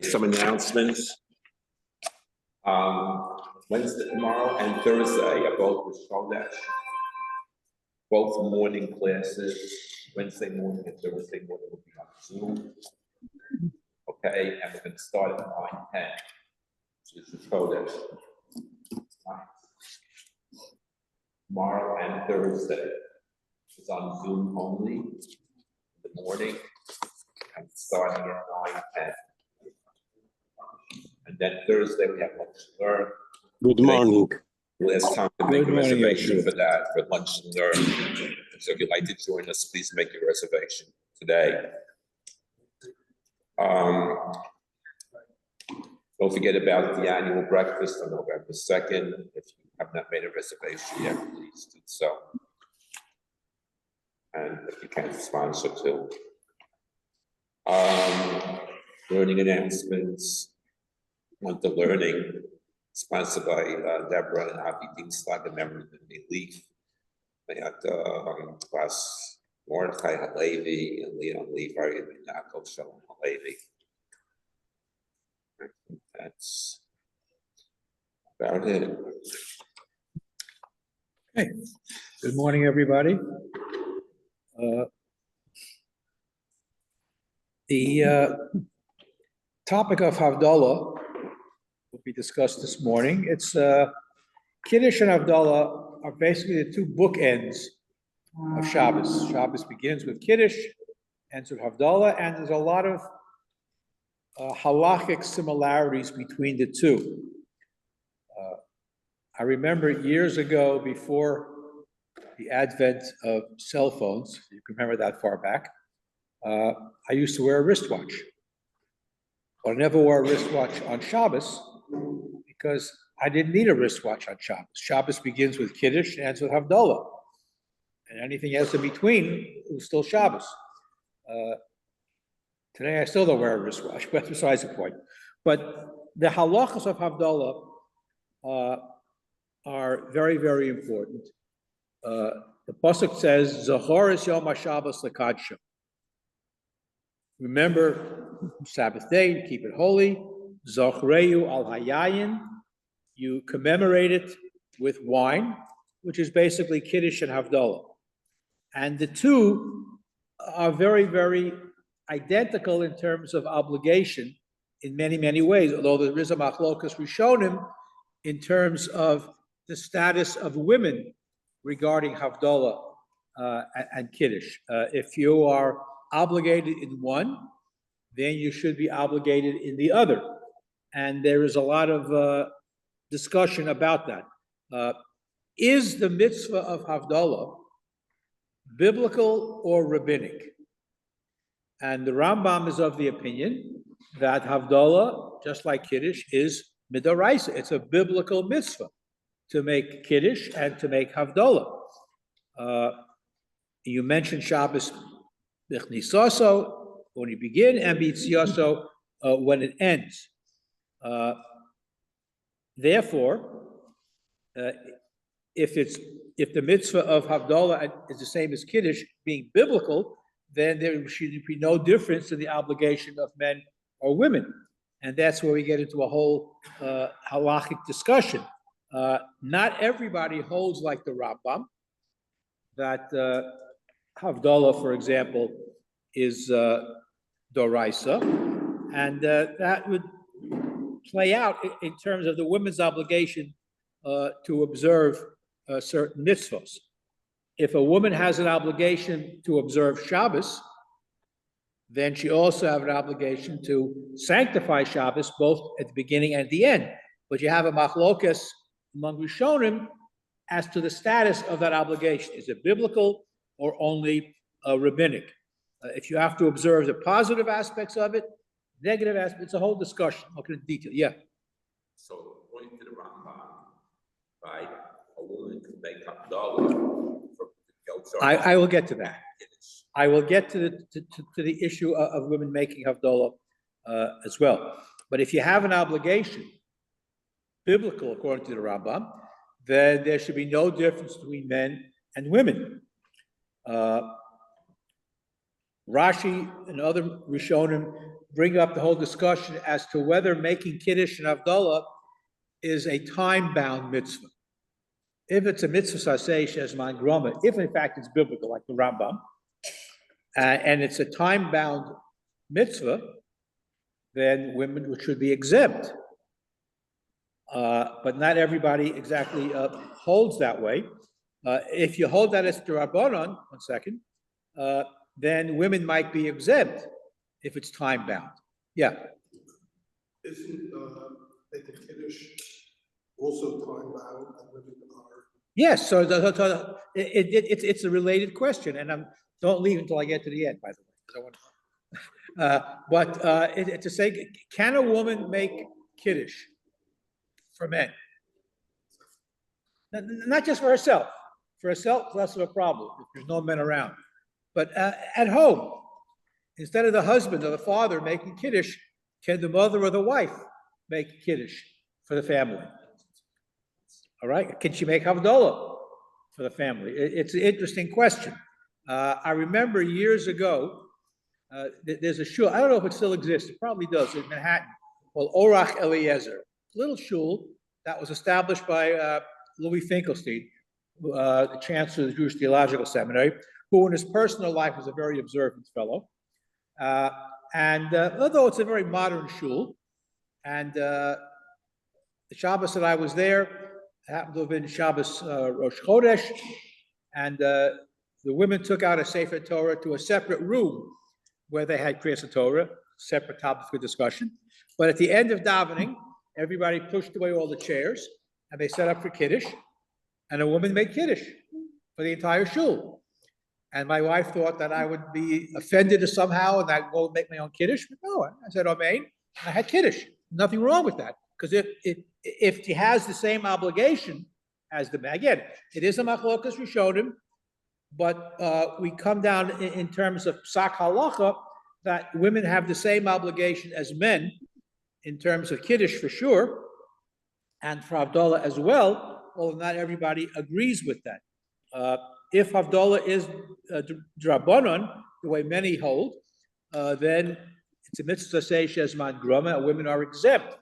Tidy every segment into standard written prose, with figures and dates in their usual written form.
Some announcements. Wednesday, tomorrow, and Thursday are both with Shodash. Both morning classes. Wednesday morning and Thursday morning will be on Zoom. Okay, and we're going to start at 9:10. So this is Shodash. Tomorrow and Thursday is on Zoom only in the morning and starting at 9:10. And then Thursday we have lunch and learn. Good morning. Last time to make a reservation for that, for lunch and learn. So if you'd like to join us, please make your reservation today. Don't forget about the annual breakfast on November 2nd. If you have not made a reservation yet, please do so. And if you can, sponsor too. Learning announcements. Want the learning sponsored by Deborah and Avi Dienstag, a member of the Leaf. They had Bas Mordechai Halevi and Leon Levi and Yaakov Shalom Halevi. That's about it. Okay. Good morning, everybody. The topic of Havdalah will be discussed this morning. It's Kiddush and Havdalah are basically the two bookends of Shabbos. Shabbos begins with Kiddush, ends with Havdalah, and there's a lot of halachic similarities between the two. I remember years ago, before the advent of cell phones, you can remember that far back, I used to wear a wristwatch. But I never wore a wristwatch on Shabbos because I didn't need a wristwatch on Shabbos. Shabbos begins with Kiddush and ends with Havdalah. And anything else in between was still Shabbos. Today I still don't wear a wristwatch, but besides the point. But the halachas of Havdalah are very, very important. The pasuk says, "Zachor es Yom HaShabbos lekadsho." Remember Sabbath day, keep it holy. Zachreu al hayayin. You commemorate it with wine, which is basically Kiddush and Havdalah. And the two are very, very identical in terms of obligation in many, many ways, although there is a machlokas rishonim in terms of the status of women regarding Havdalah and Kiddush. If you are obligated in one, then you should be obligated in the other. And there is a lot of discussion about that. Is the mitzvah of Havdalah biblical or rabbinic? And the Rambam is of the opinion that Havdalah, just like Kiddush, is midoraisa. It's a biblical mitzvah to make Kiddush and to make Havdalah. You mentioned Shabbos b'chnisaso when you begin, and b'tziaso when it ends. Therefore, if the mitzvah of Havdalah is the same as Kiddush, being biblical, then there should be no difference in the obligation of men or women. And that's where we get into a whole halachic discussion. Not everybody holds like the Rambam, that Havdalah, for example, is doraisa, and that would play out in terms of the women's obligation to observe certain mitzvahs. If a woman has an obligation to observe Shabbos, then she also has an obligation to sanctify Shabbos both at the beginning and at the end. But you have a machlokas among Rishonim as to the status of that obligation. Is it biblical or only rabbinic? If you have to observe the positive aspects of it, negative aspects, it's a whole discussion. Look at the detail. Yeah. So according to the Rambam, right, a woman can make Havdalah. I will get to that. I will get to the issue of women making Havdalah as well. But if you have an obligation, biblical according to the Rambam, then there should be no difference between men and women. Rashi and other Rishonim bring up the whole discussion as to whether making Kiddush and Havdalah is a time-bound mitzvah. If it's a mitzvah saseh shezman groma, if in fact it's biblical, like the Rambam, and it's a time-bound mitzvah, then women should be exempt. But not everybody exactly holds that way. If you hold that as the Rabbanon, then women might be exempt if it's time-bound. Yeah. Isn't making Kiddush also time-bound and women are? Yes, so it's a related question, and don't leave until I get to the end, by the way. To say, can a woman make Kiddush for men? Not just for herself. For herself, less of a problem if there's no men around. But at home, instead of the husband or the father making Kiddush, can the mother or the wife make Kiddush for the family? All right, can she make Havdalah for the family? It's an interesting question. I remember years ago, there's a shul, I don't know if it still exists, it probably does, in Manhattan, called Orach Eliezer. Little shul that was established by Louis Finkelstein, the chancellor of the Jewish Theological Seminary, who in his personal life was a very observant fellow. Although it's a very modern shul, and the Shabbos that I was there happened to have been Shabbos Rosh Chodesh, and the women took out a Sefer Torah to a separate room where they had Kriyas Torah, separate topic for discussion. But at the end of davening, everybody pushed away all the chairs, and they set up for Kiddush, and a woman made Kiddush for the entire shul. And my wife thought that I would be offended somehow and I'd go make my own Kiddush. But no, I said, Amen. I had Kiddush. Nothing wrong with that. Because if she has the same obligation as the man, again, it is a machlokas Rishonim, but we come down in terms of psak halacha that women have the same obligation as men in terms of Kiddush for sure, and for Havdalah as well, although not everybody agrees with that. If Havdalah is drabanan, the way many hold, then it's a mitzvah say shezman groma, and women are exempt.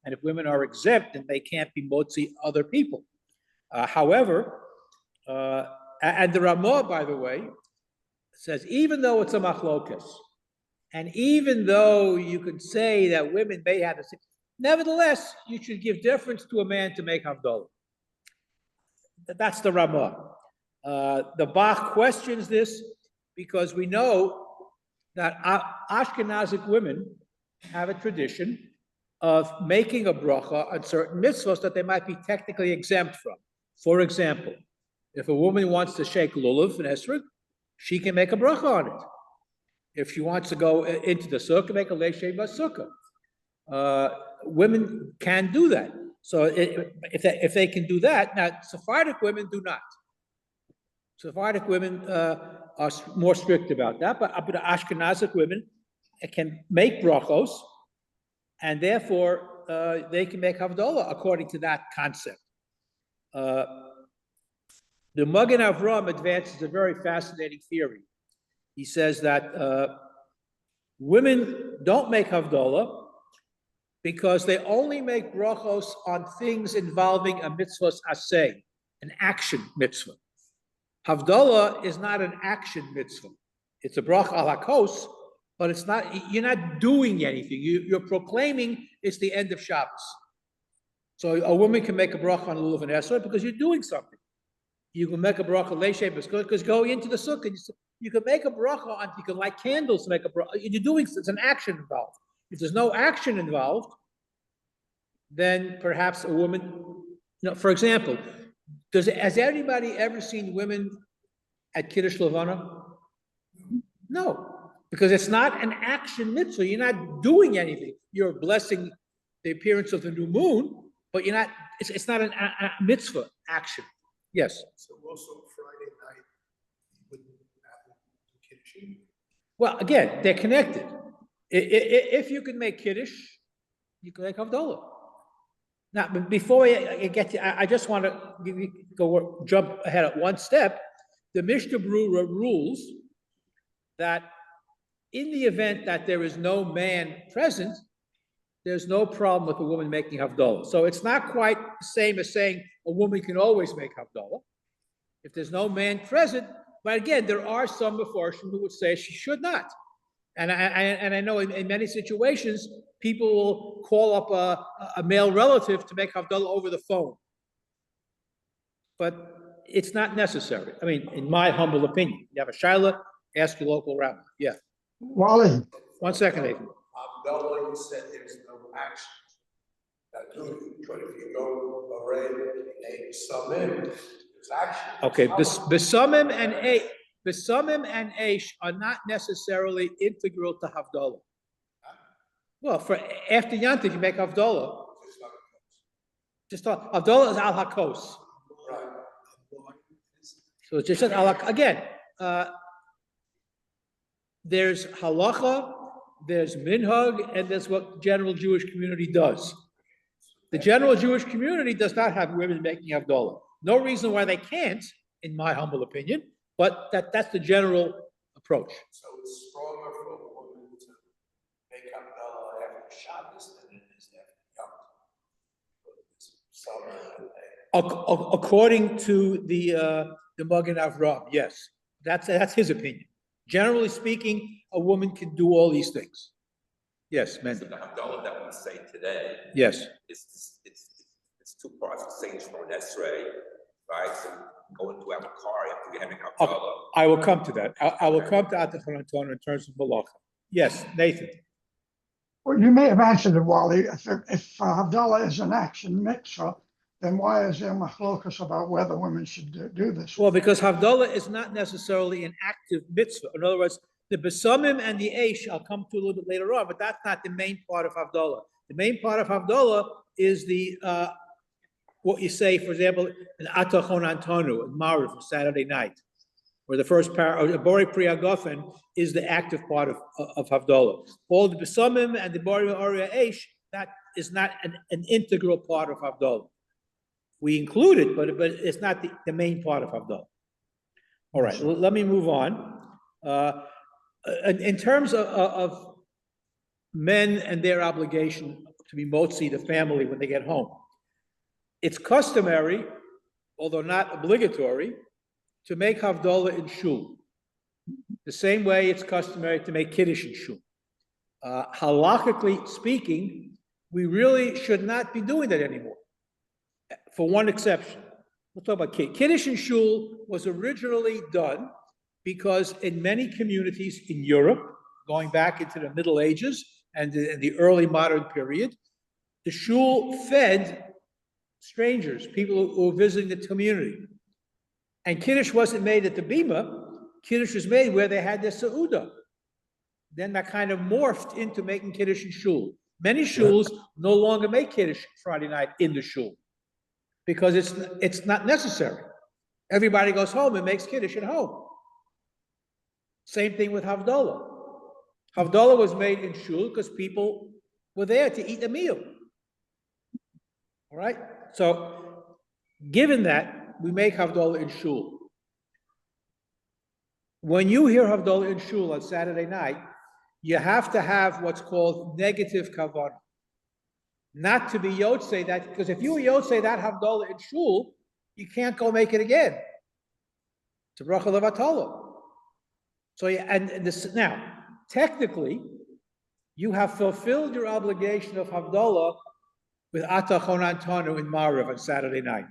And if women are exempt, then they can't be motzi other people. However, and the Ramah, by the way, says even though it's a machlokas, and even though you could say that women may have the same, nevertheless, you should give deference to a man to make Havdalah. That's the Ramah. The Bach questions this because we know that Ashkenazic women have a tradition of making a bracha on certain mitzvahs that they might be technically exempt from. For example, if a woman wants to shake lulav and esrog, she can make a bracha on it. If she wants to go into the sukkah, make a leishay basukah. Women can do that. So if they can do that, now Sephardic women do not. Sephardic women are more strict about that, but Ashkenazic women can make brachos, and therefore they can make Havdalah according to that concept. The Magen Avraham advances a very fascinating theory. He says that women don't make Havdalah because they only make brachos on things involving a mitzvah's aseh, an action mitzvah. Havdalah is not an action mitzvah. It's a bracha al hakos, but it's not. You're not doing anything. You're proclaiming it's the end of Shabbos. So a woman can make a bracha on lulav and esrog because you're doing something. You can make a bracha leishay because going into the sukkah, you can make a bracha on. You can light candles to make a bracha. You're doing. It's an action involved. If there's no action involved, then perhaps a woman. For example, has anybody ever seen women at Kiddush Levana? No, because it's not an action mitzvah. You're not doing anything. You're blessing the appearance of the new moon, but you're not. It's not a mitzvah action. Yes. So also Friday night, you wouldn't have Kiddush. Well, again, they're connected. If you can make Kiddush, you can make Havdalah. Now, before I get to, I just want to jump ahead at one step. the Mishnah Berurah rules that in the event that there is no man present, there's no problem with a woman making Havdalah. So it's not quite the same as saying a woman can always make Havdalah if there's no man present. But again, there are some Mefarshim who would say she should not. And I know in many situations, people will call up a male relative to make Havdalah over the phone. But it's not necessary. I mean, in my humble opinion, you have a Shaila, ask your local rabbi. Yeah. Wally, 1 second, Nathan. Abdullah, you said there's no action. But if you go array and sum in, there's action. Okay, Besamim and Aish are not necessarily integral to Havdalah. Well, for after Yantif, you make Havdalah. Just talk, Havdalah is al hakos. Right. So it's just al again. There's halacha, there's minhag, and there's what general Jewish community does. The general Jewish community does not have women making Havdalah. No reason why they can't, in my humble opinion, but that's the general approach. So it's stronger for a woman to make Abdullah after Shabbos than it is after Yom. According to the Magen Avraham, yes, that's his opinion. Generally speaking, a woman can do all these things. Yes, So Mendy. the Havdalah that we say today, Yes. it's two parts, the same for an Esrei, right? So going to have a car after we having Okay, Havdalah. I will come to that. I will come to Atachon Anton in terms of Malacha. Yes, Nathan. well, you may have answered it, Wally. If Havdalah is an action mitzvah, then why is there machlokas about whether women should do this? Well, because Havdalah is not necessarily an active mitzvah. In other words, the Besamim and the Aish, I'll come to a little bit later on, but that's not the main part of Havdalah. The main part of Havdalah is the what you say, for example, an Atachon Antonu, in Mariv, on Saturday night, where the first or Bori Priyagofen is the active part of Havdalah. All the Besamim and the Bori Aria Aish, that is not an integral part of Havdalah. We include it, but it's not the main part of Havdalah. All right, let me move on. In terms of men and their obligation to be motzi the family when they get home, it's customary, although not obligatory, to make Havdalah in shul. The same way it's customary to make Kiddush in shul. Halachically speaking, we really should not be doing that anymore, for one exception. We'll talk about Kiddush in shul was originally done because in many communities in Europe, going back into the Middle Ages and the early modern period, the shul fed strangers, people who were visiting the community. And Kiddush wasn't made at the Bima, Kiddush was made where they had their Seudah. Then that kind of morphed into making Kiddush in shul. Many shuls no longer make Kiddush Friday night in the shul because it's not necessary. Everybody goes home and makes Kiddush at home. Same thing with Havdalah. Havdalah was made in shul because people were there to eat a meal. All right? So, given that, we make Havdalah in shul. When you hear Havdalah in shul on Saturday night, you have to have what's called negative kavanah. Not to be yotzei that, because if you were yotzei that Havdalah in shul, you can't go make it again. It's a bracha levatala. So, now, technically, you have fulfilled your obligation of Havdalah with Atachon Antonu in Mariv on Saturday night.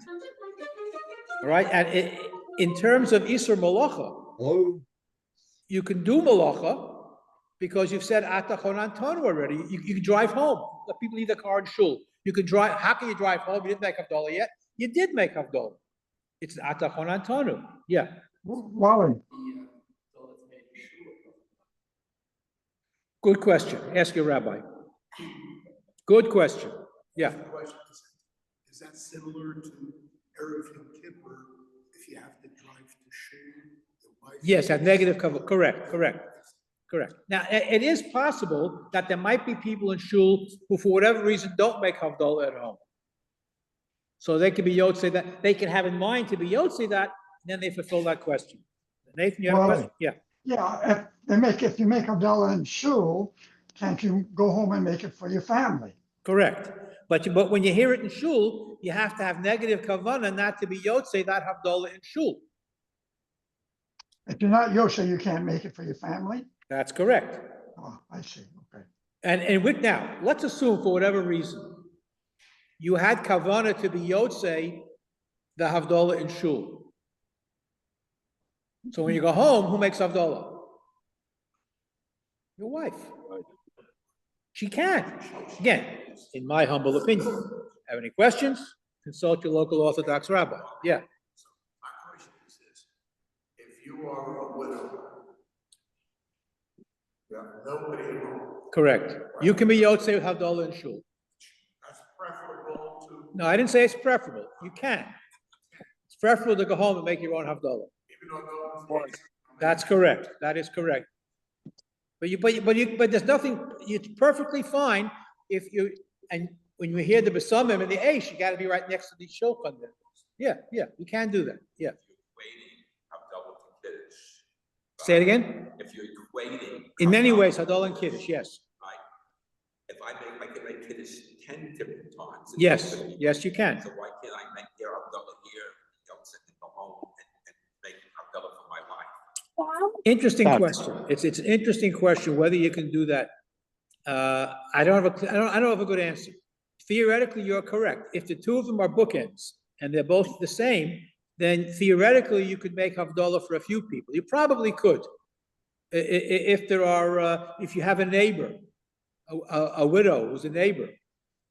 All right, and in terms of Isur Malacha, you can do Malacha because you've said Atachon Antonu already. You can drive home. Let people leave the car in shul. You can drive. How can you drive home? You didn't make Havdalah yet. You did make Havdalah. It's Atachon Antonu. Yeah. Wally, Good question. Ask your rabbi. Good question. Yeah. The question is that similar to Erev Yom Kippur, if you have to drive to shul? Yes, at negative cover. Correct. Now, it is possible that there might be people in shul who, for whatever reason, don't make Havdalah at home. So they can be yotzei that, they can have in mind to be yotzei that then they fulfill that question. Nathan, you have a Well, question? Yeah, Yeah, if you make Havdalah in shul, can't you go home and make it for your family? correct. But when you hear it in shul, you have to have negative kavanah not to be yotzei that Havdalah in shul. If you're not Yosha, you can't make it for your family? That's correct. Oh, I see, okay. And with now, let's assume for whatever reason, you had kavanah to be yotzei the Havdalah in shul. So when you go home, who makes Havdalah? Your wife. She can. Again, in my humble opinion. Have any questions? Consult your local Orthodox rabbi. Yeah. My question is this: if you are a widow, you have nobody at home, Correct. You can be Yotzei with Havdalah in shul. that's preferable to, No, I didn't say it's preferable. You can. It's preferable to go home and make your own Havdalah. even though no one's. That's correct. That is correct. But there's nothing, it's perfectly fine if you, and when you hear the Besamim and the Aish, you gotta be right next to the Shulchan there. Yeah, you can do that, yeah. Equating Havdalah to Kiddush. Say it again? If you're equating. In many Havdalah- ways, Havdalah and Kiddush, yes. Right. If I can make Kiddush 10 different times. Yes, you can. So why can't I make your Havdalah here, and go home and make Havdalah for my wife? Interesting question. It's an interesting question whether you can do that. I don't have a good answer. Theoretically, you're correct. If the two of them are bookends and they're both the same, then theoretically you could make Havdalah for a few people. You probably could. If you have a neighbor, a widow who's a neighbor,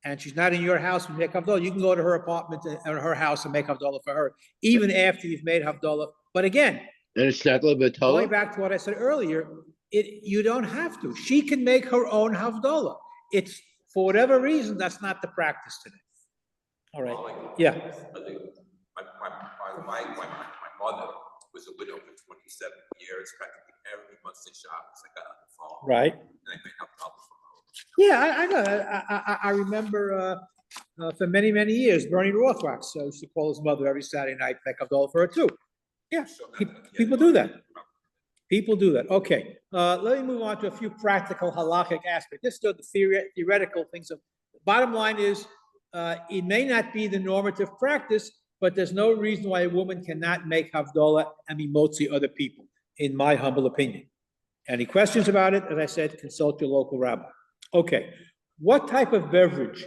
and she's not in your house and make Havdalah, you can go to her apartment or her house and make Havdalah for her, even after you've made Havdalah. But again, going back to what I said earlier, you don't have to. She can make her own Havdalah. It's, for whatever reason, that's not the practice today. All right, yeah. My mother was a widow for 27 years, practically every month in Shabbos. I got on the phone. Right. And I made Havdalah for her. Yeah, I know. I remember for many, many years, Bernie Rothrock used to call his mother every Saturday night, make Havdalah for her too. Yeah, people do that. People do that. Okay, let me move on to a few practical halakhic aspects. This is the theoretical things. Bottom line is, it may not be the normative practice, but there's no reason why a woman cannot make Havdalah and be motzi other people, in my humble opinion. Any questions about it? As I said, consult your local rabbi. Okay, what type of beverage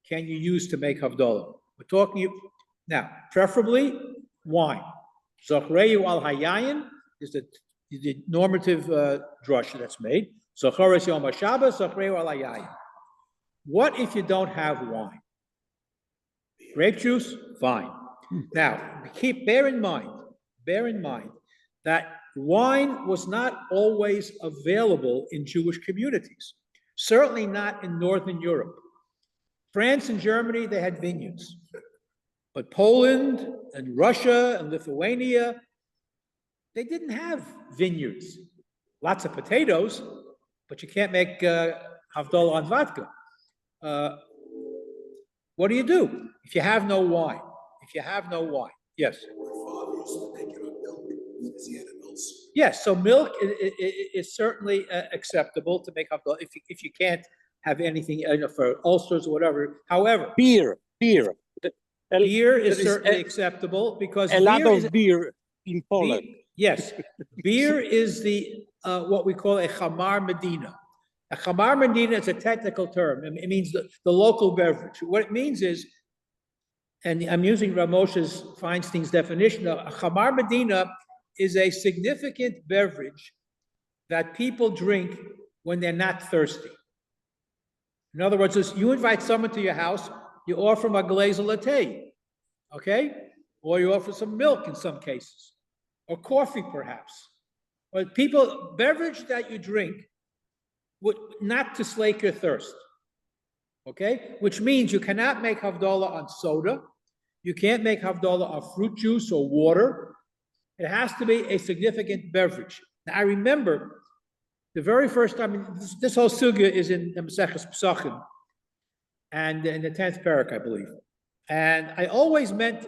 can you use to make Havdalah? We're talking now, preferably wine. Zachreu al hayayin is the normative drasha that's made. Zacharis yom haShabbos, zachreu al hayayin. What if you don't have wine? Grape juice, fine. Now, bear in mind that wine was not always available in Jewish communities. Certainly not in Northern Europe. France and Germany, they had vineyards. But Poland and Russia and Lithuania, they didn't have vineyards. Lots of potatoes, but you can't make Havdalah on vodka. What do you do if you have no wine? Yes. My father used to make it on milk, because he had animals. Yes, so milk is certainly acceptable to make Havdalah if you can't have anything for ulcers or whatever. However, Beer. beer is certainly acceptable because A lot beer is of beer in Poland. yes, beer is the what we call a chamar medina. A chamar medina is a technical term. It means the local beverage. What it means is, and I'm using Ramosha's Feinstein's definition, a chamar medina is a significant beverage that people drink when they're not thirsty. In other words, you invite someone to your house, you offer them a glaze of latte, okay? Or you offer some milk in some cases, or coffee perhaps. But beverage that you drink, not to slake your thirst, okay? Which means you cannot make Havdalah on soda, you can't make Havdalah on fruit juice or water. It has to be a significant beverage. Now, I remember the very first time, this whole sugya is in the Maseches Pesachim, and in the 10th parak, I believe. And I always meant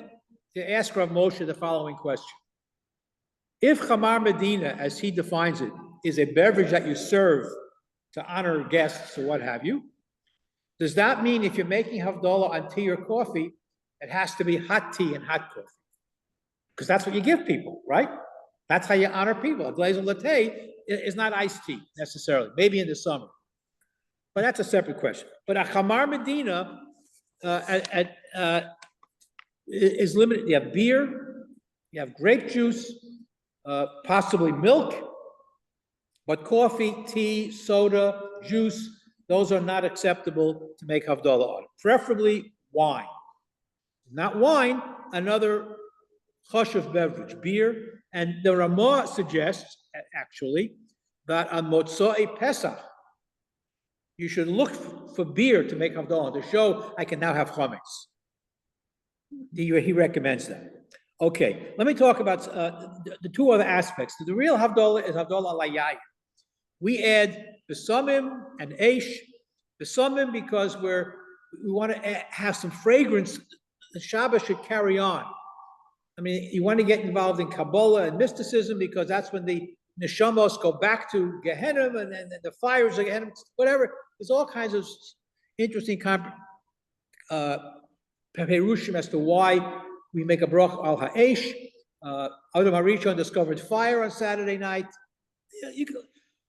to ask Rav Moshe the following question. If Chamar Medina, as he defines it, is a beverage that you serve to honor guests or what have you, does that mean if you're making Havdalah on tea or coffee, it has to be hot tea and hot coffee? Because that's what you give people, right? That's how you honor people. A glaze of latte is not iced tea necessarily, maybe in the summer. But that's a separate question. But a Chamar Medina is limited. You have beer, you have grape juice, possibly milk, but coffee, tea, soda, juice, those are not acceptable to make Havdalah on. Preferably wine. Not wine, another chashuv beverage, beer. And the Ramah suggests, actually, that on Motzoi Pesach, you should look for beer to make Havdalah, to show I can now have chametz. He recommends that. Okay, let me talk about the two other aspects. The real Havdalah is Havdalah Layai. We add besamim and eish. Besamim because we want to have some fragrance. The Shabbos should carry on. I mean, you want to get involved in Kabbalah and mysticism because that's when the neshamos go back to Gehenna and the fires of Gehenna, whatever. There's all kinds of interesting perushim as to why we make a brach al ha'esh. Adam HaRishon discovered fire on Saturday night. You can,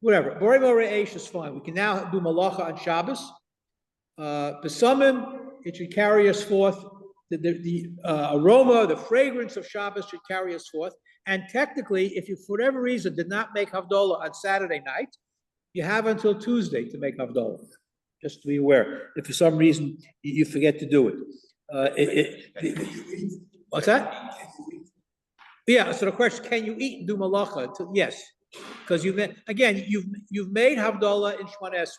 whatever. Borei Morei Eish is fine. We can now do malacha on Shabbos. Besamim, it should carry us forth. The aroma, the fragrance of Shabbos should carry us forth. And technically, if you, for whatever reason, did not make Havdalah on Saturday night, you have until Tuesday to make Havdalah. Just to be aware. If for some reason you forget to do it. What's that? Yeah, so the question, can you eat and do malacha? Yes. Because you've made Havdalah in Shemona Esrei.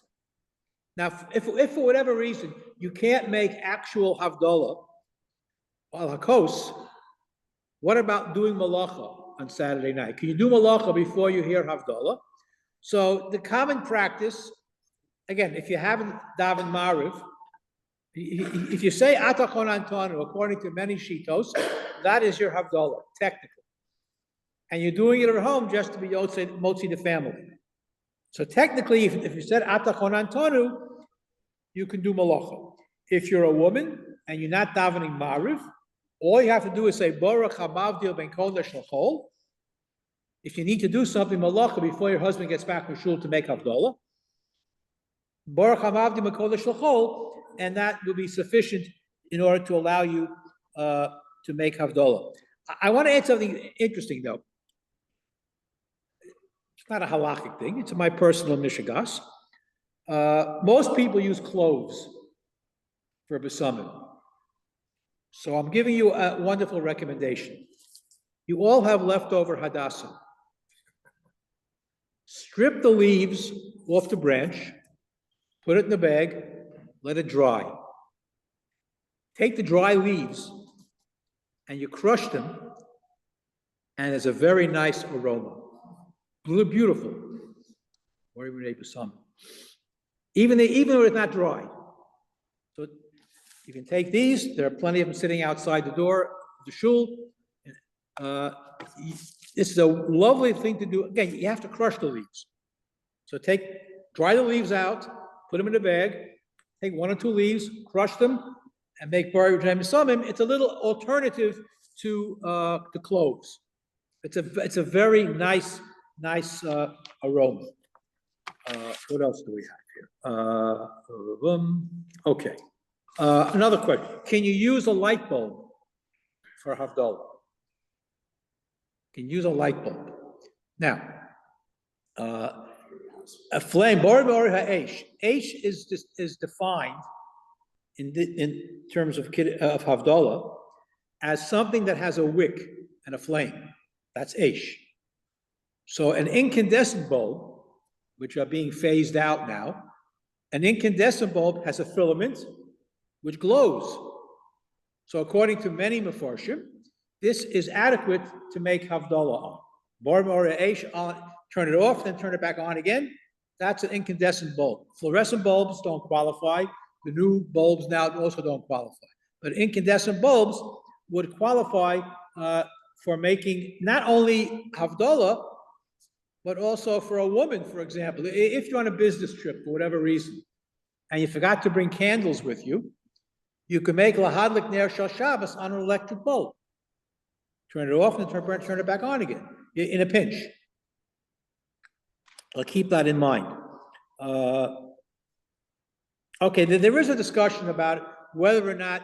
Now, if for whatever reason you can't make actual Havdalah, al hakos, what about doing malacha on Saturday night? Can you do malacha before you hear Havdalah? So the common practice, again, if you haven't daven Mariv, if you say Atachon Antonu, according to many shitos, that is your Havdalah, technically. And you're doing it at home just to be motzi the family. So technically, if you said Atachon Antonu, you can do malacha. If you're a woman and you're not davening Mariv, all you have to do is say Baruch Hamavdil Ben Kodesh L'chol. If you need to do something malacha before your husband gets back from shul to make Havdalah, Baruch Hamavdil Ben Kodesh L'chol, and that will be sufficient in order to allow you to make Havdalah. I want to add something interesting though. It's not a halachic thing. It's my personal mishigas. Most people use cloves for besamim. So I'm giving you a wonderful recommendation. You all have leftover hadassah. Strip the leaves off the branch, put it in the bag, let it dry. Take the dry leaves and you crush them, and it's a very nice aroma. Beautiful. Or even even though it's not dry. So you can take these. There are plenty of them sitting outside the door of the shul. This is a lovely thing to do. Again, you have to crush the leaves. So dry the leaves out, put them in a bag, take one or two leaves, crush them, and make bari samim. It's a little alternative to the cloves. It's a very nice aroma. What else do we have here? Okay. Another question. Can you use a light bulb for Havdalah? Can you use a light bulb? Now, a flame, Eish is defined in terms of Havdalah as something that has a wick and a flame. That's Eish. So an incandescent bulb, which are being phased out now, an incandescent bulb has a filament which glows. So according to many Mefarshim, this is adequate to make Havdalah on. Turn it off, then turn it back on again. That's an incandescent bulb. Fluorescent bulbs don't qualify. The new bulbs now also don't qualify. But incandescent bulbs would qualify for making not only Havdalah, but also for a woman, for example. If you're on a business trip for whatever reason, and you forgot to bring candles with you, you can make Lahadlik Ner Shal Shabbos on an electric bulb. Turn it off and turn it back on again in a pinch. I'll keep that in mind. Okay, there is a discussion about whether or not,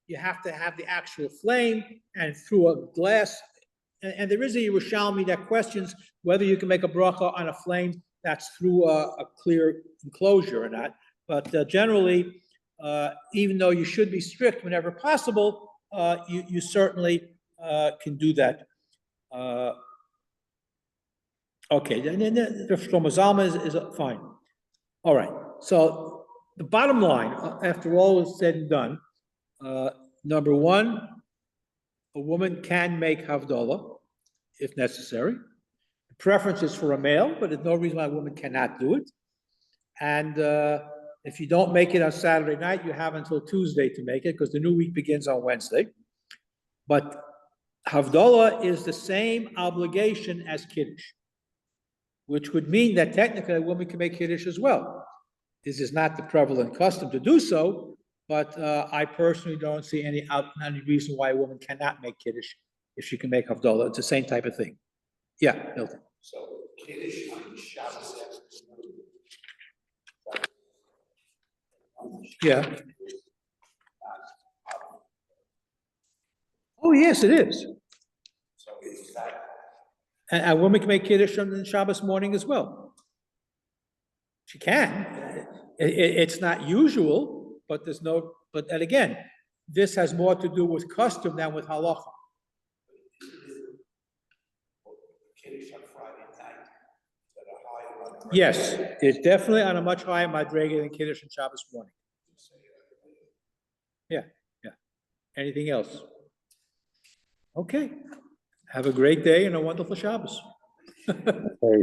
you have to have the actual flame and through a glass. And there is a Yerushalmi that questions whether you can make a bracha on a flame that's through a clear enclosure or not. But generally, even though you should be strict whenever possible, you certainly can do that. Okay, then the Shlomo Zalman is fine. All right, so the bottom line, after all is said and done, number one, a woman can make Havdalah if necessary. The preference is for a male, but there's no reason why a woman cannot do it. And if you don't make it on Saturday night, you have until Tuesday to make it because the new week begins on Wednesday. But Havdalah is the same obligation as Kiddush, which would mean that technically a woman can make Kiddush as well. This is not the prevalent custom to do so, but I personally don't see any reason why a woman cannot make Kiddush if she can make Havdalah. It's the same type of thing. Yeah, Milton. So Kiddush on Shabbos afternoon. Yeah. Oh, yes, it is. So is that, And a woman can make Kiddush on Shabbos morning as well. She can. It's not usual, but and again, this has more to do with custom than with halacha. Kiddush on Friday night, at a higher. Yes, it's definitely on a much higher madrega than Kiddush on Shabbos morning. Yeah. Anything else? Okay. Have a great day and a wonderful Shabbos.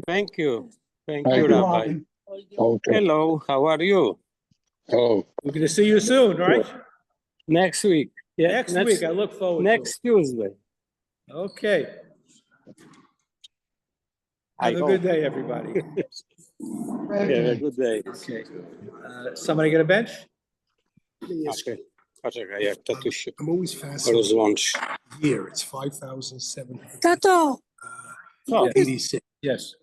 Thank you. Thank Thank you, you, Rabbi. Rabbi. Okay. Hello, how are you? Oh, We're going to see you soon, right? Next week. Yeah, Next week. I look forward to it. next Tuesday. Okay. I Have a good hope. day, everybody. Great Have a day. good day. Okay. Somebody get a bench? Okay. I have to shoot. I'm always For fascinated. lunch. Here, it's 5,786. Oh. 86. Yes.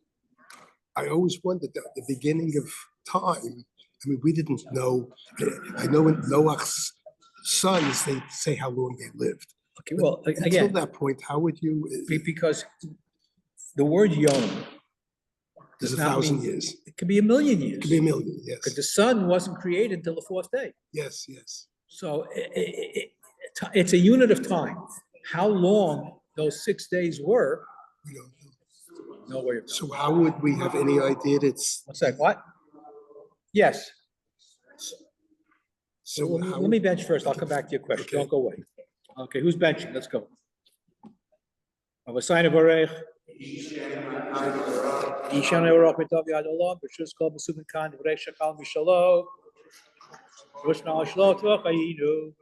I always wondered at the beginning of time. I mean, we didn't know. I know in Noah's sons, they say how long they lived. Okay, well, Until again, that point, how would you? because the word yom There's does a not 1,000 mean, years. it could be a million It years. could be a million. Because Yes. the sun wasn't created until the fourth day. Yes. Yes. So it's a unit of time. How long those 6 days were, We don't know. no way. So how would we have any idea that it's? What's that? What? Yes. So Let how? me bench first. I'll come back to your question. Okay. Don't go away. Okay, who's benching? Let's go. Have a sign of Orech. Ishan Orech Mitav Yad Olam. B'shus Kol B'subin Kan. V'rei Shakal Mishalo. Rosh Na'ashlo Tvach Ayinu.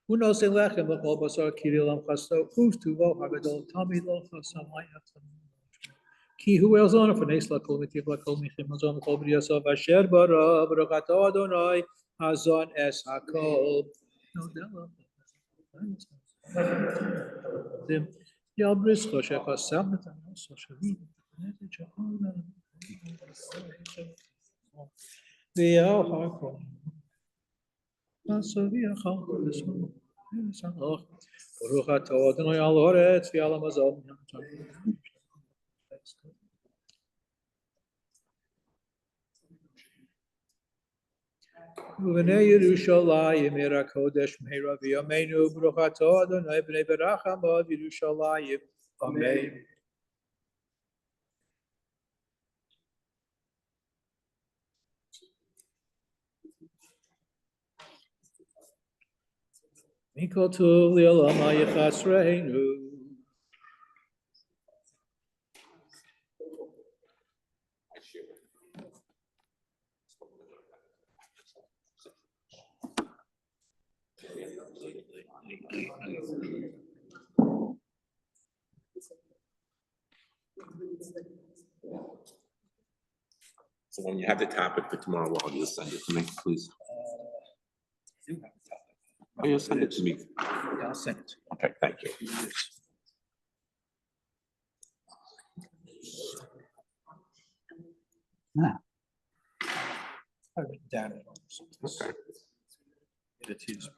Who knows in Lechem L'chol Basar Kiri Lam Chasto. Who's Tuvo Hagadol Tami Lo Chasam Ayacham. Ki hu elzon for Nesla Kol Mitiv La Kol Michim Azon Kol B'Yasov Asher Bara B'Rochato Adonai Hazon Es Hakol. Yabris Choshech Hasam Netanos Hoshavim. V'yal Hakol. Baruch atah Adonai al haaretz v'al hamazon. V'nei Yerushalayim ir hakodesh meira v'yameinu. Baruch atah Adonai b'nei beracham ad Yerushalayim. Amen. Mikol tu li'olam ha'yichasreinu. So when you have the topic for tomorrow, Wally, you'll send it to me, please. Oh, you'll send it to me. Yeah, I'll send it. Okay, thank you. I written down. Okay. It is.